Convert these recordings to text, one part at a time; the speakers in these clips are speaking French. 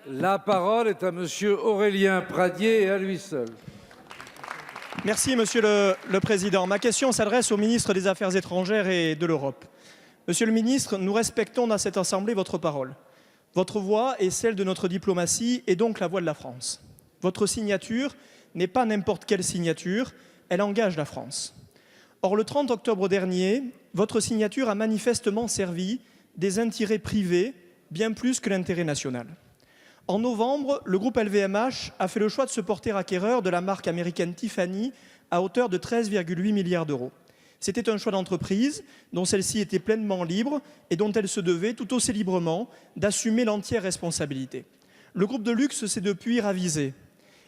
La parole est à Monsieur Aurélien Pradié et à lui seul. Merci Monsieur le Président. Ma question s'adresse au ministre des Affaires étrangères et de l'Europe. Monsieur le ministre, nous respectons dans cette Assemblée votre parole. Votre voix est celle de notre diplomatie et donc la voix de la France. Votre signature n'est pas n'importe quelle signature, elle engage la France. Or, le 30 octobre dernier, votre signature a manifestement servi des intérêts privés bien plus que l'intérêt national. En novembre, le groupe LVMH a fait le choix de se porter acquéreur de la marque américaine Tiffany à hauteur de 13,8 milliards d'euros. C'était un choix d'entreprise dont celle-ci était pleinement libre et dont elle se devait tout aussi librement d'assumer l'entière responsabilité. Le groupe de luxe s'est depuis ravisé.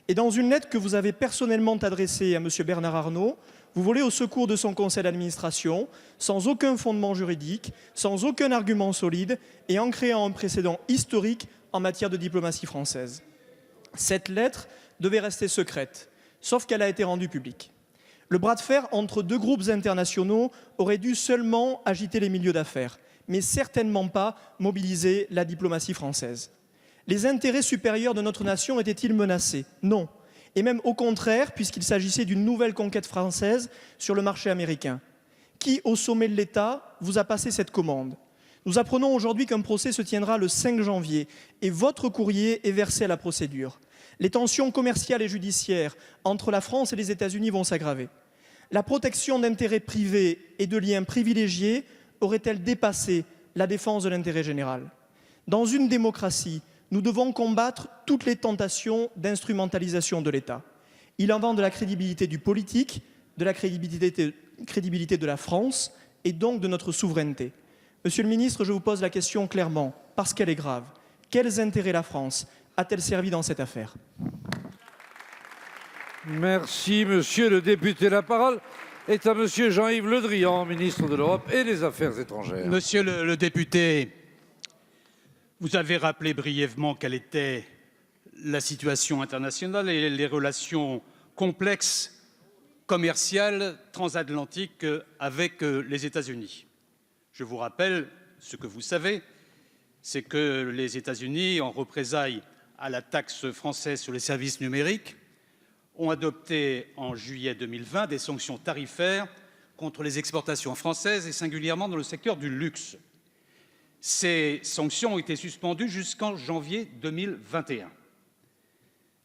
Et dans une lettre que vous avez personnellement adressée à M. Bernard Arnault, vous volez au secours de son conseil d'administration, sans aucun fondement juridique, sans aucun argument solide et en créant un précédent historique en matière de diplomatie française. Cette lettre devait rester secrète, sauf qu'elle a été rendue publique. Le bras de fer entre deux groupes internationaux aurait dû seulement agiter les milieux d'affaires, mais certainement pas mobiliser la diplomatie française. Les intérêts supérieurs de notre nation étaient-ils menacés? Non. Et même au contraire, puisqu'il s'agissait d'une nouvelle conquête française sur le marché américain. Qui, au sommet de l'État, vous a passé cette commande? Nous apprenons aujourd'hui qu'un procès se tiendra le 5 janvier et votre courrier est versé à la procédure. Les tensions commerciales et judiciaires entre la France et les États-Unis vont s'aggraver. La protection d'intérêts privés et de liens privilégiés aurait-elle dépassé la défense de l'intérêt général? Dans une démocratie, nous devons combattre toutes les tentations d'instrumentalisation de l'État. Il en va de la crédibilité du politique, de la crédibilité de la France et donc de notre souveraineté. Monsieur le ministre, je vous pose la question clairement, parce qu'elle est grave. Quels intérêts la France a-t-elle servi dans cette affaire? Merci, monsieur le député. La parole est à monsieur Jean-Yves Le Drian, ministre de l'Europe et des Affaires étrangères. Monsieur le député, vous avez rappelé brièvement quelle était la situation internationale et les relations complexes commerciales transatlantiques avec les États-Unis. Je vous rappelle ce que vous savez, c'est que les États-Unis, en représailles à la taxe française sur les services numériques, ont adopté en juillet 2020 des sanctions tarifaires contre les exportations françaises et singulièrement dans le secteur du luxe. Ces sanctions ont été suspendues jusqu'en janvier 2021.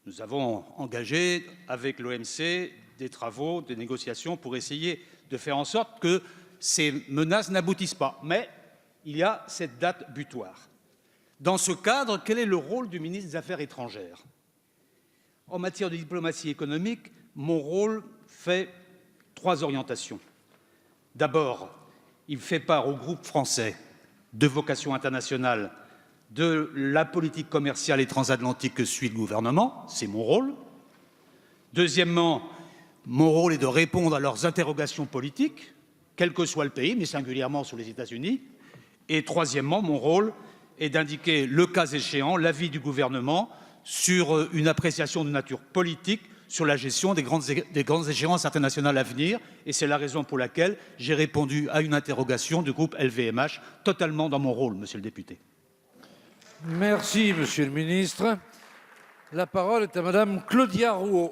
Nous avons engagé avec l'OMC des travaux, des négociations pour essayer de faire en sorte que ces menaces n'aboutissent pas. Mais il y a cette date butoir. Dans ce cadre, quel est le rôle du ministre des Affaires étrangères? En matière de diplomatie économique, mon rôle fait 3 orientations. D'abord, il fait part au groupe français de vocation internationale de la politique commerciale et transatlantique que suit le gouvernement, c'est mon rôle. Deuxièmement, mon rôle est de répondre à leurs interrogations politiques, quel que soit le pays, mais singulièrement sur les États-Unis. Et troisièmement, mon rôle est d'indiquer, le cas échéant, l'avis du gouvernement sur une appréciation de nature politique sur la gestion des grandes échéances internationales à venir. Et c'est la raison pour laquelle j'ai répondu à une interrogation du groupe LVMH, totalement dans mon rôle, monsieur le député. Merci, monsieur le ministre. La parole est à madame Claudia Rouault.